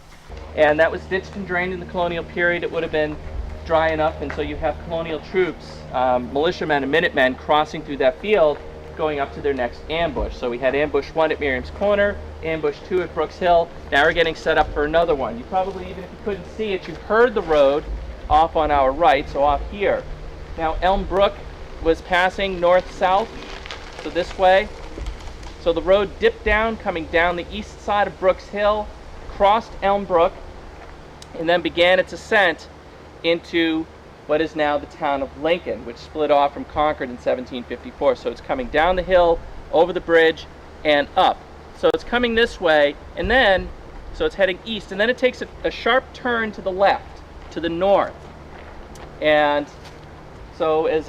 And that was ditched and drained in the colonial period. It would have been dry enough, and so you have colonial troops, militiamen and minutemen crossing through that field, going up to their next ambush. So we had ambush 1 at Miriam's Corner, ambush 2 at Brooks Hill. Now we're getting set up for another one. You probably, even if you couldn't see it, you heard the road off on our right, so off here. Now Elm Brook was passing north-south, so this way. So the road dipped down, coming down the east side of Brooks Hill, crossed Elm Brook, and then began its ascent into what is now the town of Lincoln, which split off from Concord in 1754. So it's coming down the hill, over the bridge, and up. So it's coming this way, and then, so it's heading east, and then it takes a sharp turn to the left, to the north. And so as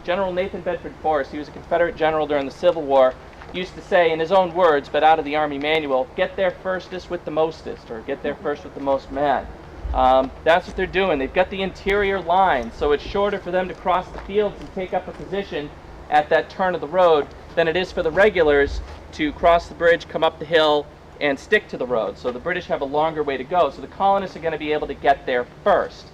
General Nathan Bedford Forrest, he was a Confederate general during the Civil War, used to say, in his own words, but out of the Army manual, get there firstest with the mostest, or get there first with the most men. That's what they're doing. They've got the interior line, so it's shorter for them to cross the fields and take up a position at that turn of the road than it is for the regulars to cross the bridge, come up the hill, and stick to the road. So the British have a longer way to go. So the colonists are going to be able to get there first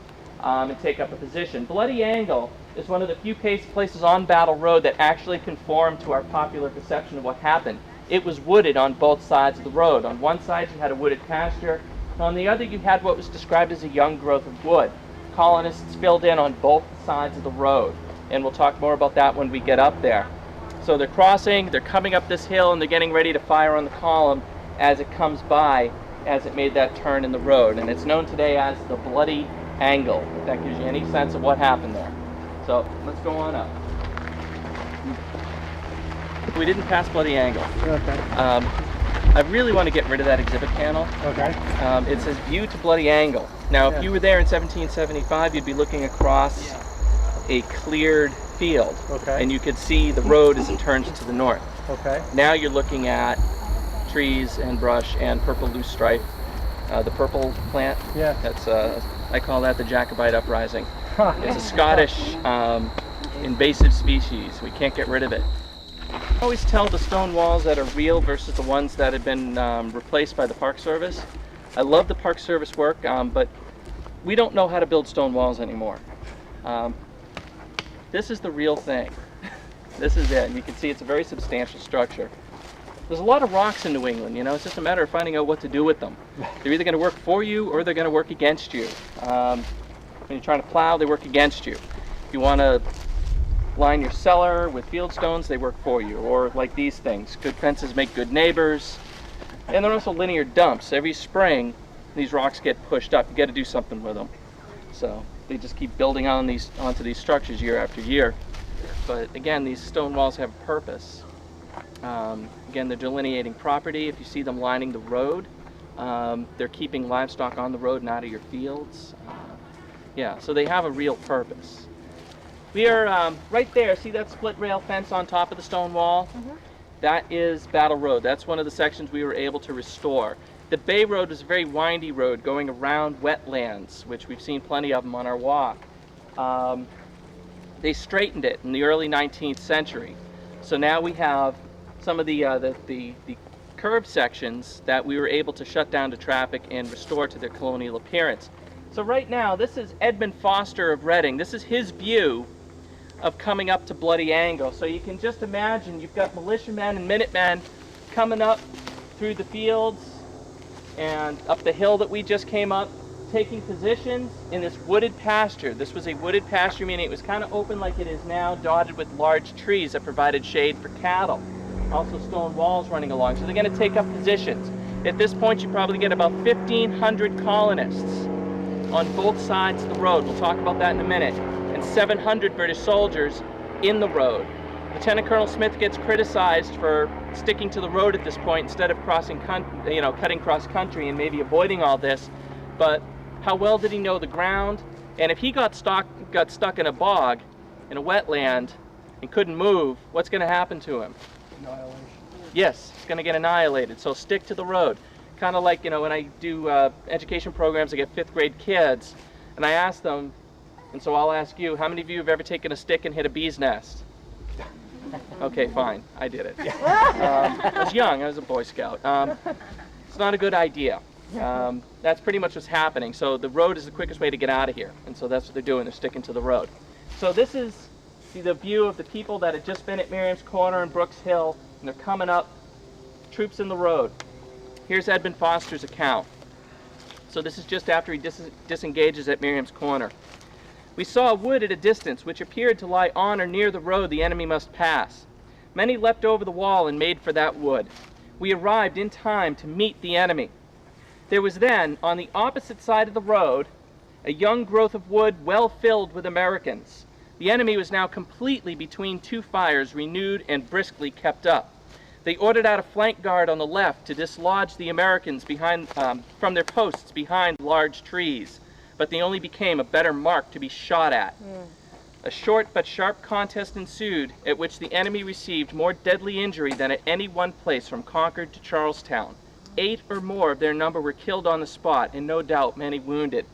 and take up a position. Bloody Angle is one of the few places on Battle Road that actually conform to our popular perception of what happened. It was wooded on both sides of the road. On one side you had a wooded pasture, and on the other you had what was described as a young growth of wood. Colonists filled in on both sides of the road, and we'll talk more about that when we get up there. So they're crossing, they're coming up this hill, and they're getting ready to fire on the column as it comes by, as it made that turn in the road. And it's known today as the Bloody Angle, if that gives you any sense of what happened there. So let's go on up. We didn't pass Bloody Angle. Okay. I really want to get rid of that exhibit panel. Okay. It says view to Bloody Angle. Now, if you were there in 1775, you'd be looking across a cleared field. Okay. And you could see the road as it turns to the north. Okay. Now you're looking at trees and brush and purple loosestrife. The purple plant. Yeah. That's I call that the Jacobite uprising. It's a Scottish invasive species. We can't get rid of it. I always tell the stone walls that are real versus the ones that have been replaced by the Park Service. I love the Park Service work, but we don't know how to build stone walls anymore. This is the real thing. This is it. And you can see it's a very substantial structure. There's a lot of rocks in New England, you know. It's just a matter of finding out what to do with them. They're either going to work for you or they're going to work against you. When you're trying to plow, they work against you. If you want to line your cellar with field stones, they work for you. Or like these things, good fences make good neighbors. And they're also linear dumps. Every spring, these rocks get pushed up. You got to do something with them. So they just keep building onto these structures year after year. But again, these stone walls have a purpose. Again, they're delineating property. If you see them lining the road, they're keeping livestock on the road and out of your fields. Yeah, so they have a real purpose. We are right there. See that split rail fence on top of the stone wall? Mm-hmm. That is Battle Road. That's one of the sections we were able to restore. The Bay Road was a very windy road going around wetlands, which we've seen plenty of them on our walk. They straightened it in the early 19th century. So now we have some of the curved sections that we were able to shut down to traffic and restore to their colonial appearance. So right now, this is Edmund Foster of Reading. This is his view of coming up to Bloody Angle. So you can just imagine you've got militiamen and minutemen coming up through the fields and up the hill that we just came up, taking positions in this wooded pasture. This was a wooded pasture, meaning it was kind of open like it is now, dotted with large trees that provided shade for cattle. Also stone walls running along. So they're going to take up positions. At this point, you probably get about 1,500 colonists on both sides of the road. We'll talk about that in a minute. And 700 British soldiers in the road. Lieutenant Colonel Smith gets criticized for sticking to the road at this point instead of cutting cross country and maybe avoiding all this. But how well did he know the ground? And if he got stuck in a bog, in a wetland, and couldn't move, what's going to happen to him? Annihilation. Yes, he's going to get annihilated. So stick to the road. Kind of like, when I do education programs, I get 5th grade kids, and I ask them, and so I'll ask you, how many of you have ever taken a stick and hit a bee's nest? Okay, fine, I did it. I was young, I was a Boy Scout. It's not a good idea. That's pretty much what's happening. So the road is the quickest way to get out of here, and so that's what they're doing, they're sticking to the road. So this is the view of the people that had just been at Miriam's Corner and Brooks Hill, and they're coming up, troops in the road. Here's Edmund Foster's account. So this is just after he disengages at Miriam's Corner. We saw a wood at a distance which appeared to lie on or near the road the enemy must pass. Many leapt over the wall and made for that wood. We arrived in time to meet the enemy. There was then, on the opposite side of the road, a young growth of wood well filled with Americans. The enemy was now completely between two fires, renewed and briskly kept up. They ordered out a flank guard on the left to dislodge the Americans from their posts behind large trees, but they only became a better mark to be shot at. A short but sharp contest ensued, at which the enemy received more deadly injury than at any one place from Concord to Charlestown. 8 or more of their number were killed on the spot, and no doubt many wounded.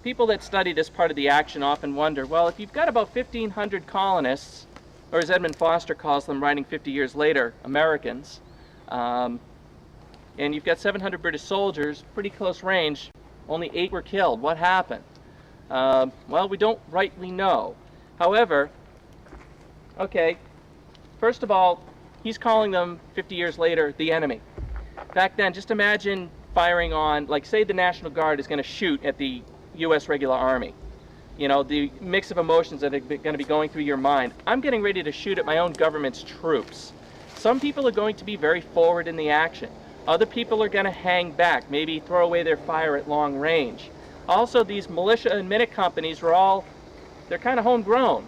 People that study this part of the action often wonder, well, if you've got about 1,500 colonists, or as Edmund Foster calls them, writing 50 years later, Americans, and you've got 700 British soldiers, pretty close range, only 8 were killed. What happened? Well, we don't rightly know. However, okay, first of all, he's calling them 50 years later the enemy. Back then, just imagine firing on, like, say the National Guard is going to shoot at the U.S. regular army. The mix of emotions that are going to be going through your mind. I'm getting ready to shoot at my own government's troops. Some people are going to be very forward in the action. Other people are going to hang back, maybe throw away their fire at long range. Also, these militia and minute companies they're kind of homegrown.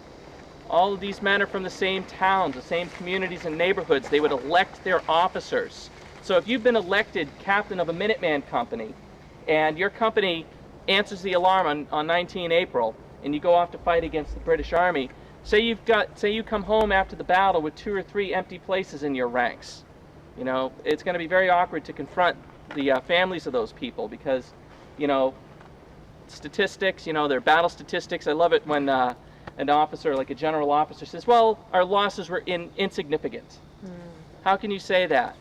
All of these men are from the same towns, the same communities and neighborhoods. They would elect their officers. So if you've been elected captain of a Minuteman company, and your company answers the alarm on 19 April, and you go off to fight against the British Army, say you come home after the battle with 2 or 3 empty places in your ranks. It's going to be very awkward to confront the families of those people because, statistics, their battle statistics. I love it when an officer, like a general officer, says, well, our losses were insignificant. How can you say that?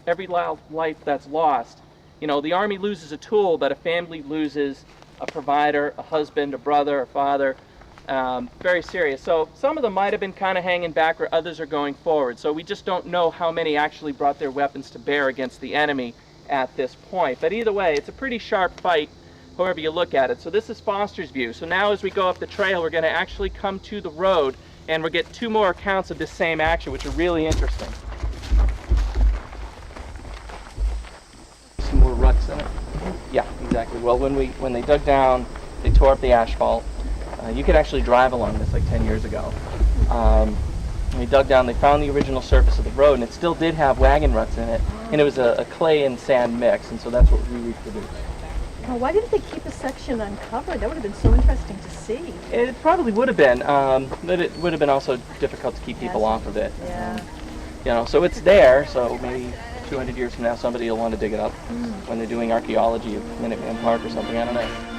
Every life that's lost, the Army loses a tool, but a family loses a provider, a husband, a brother, a father. Very serious. So some of them might have been kind of hanging back where others are going forward. So we just don't know how many actually brought their weapons to bear against the enemy at this point. But either way, it's a pretty sharp fight however you look at it. So this is Foster's view. So now as we go up the trail, we're going to actually come to the road, and we'll get 2 more accounts of this same action, which are really interesting. Some more ruts in it. Yeah, exactly. Well, when they dug down, they tore up the asphalt. You could actually drive along this like 10 years ago. When they dug down, they found the original surface of the road, and it still did have wagon ruts in it, and it was a clay and sand mix, and so that's what we reproduced. Well, why didn't they keep a section uncovered? That would have been so interesting to see. It probably would have been, but it would have been also difficult to keep people off of it. Yeah. You know, so it's there, so maybe 200 years from now somebody will want to dig it up when they're doing archaeology of Minuteman Park or something, I don't know.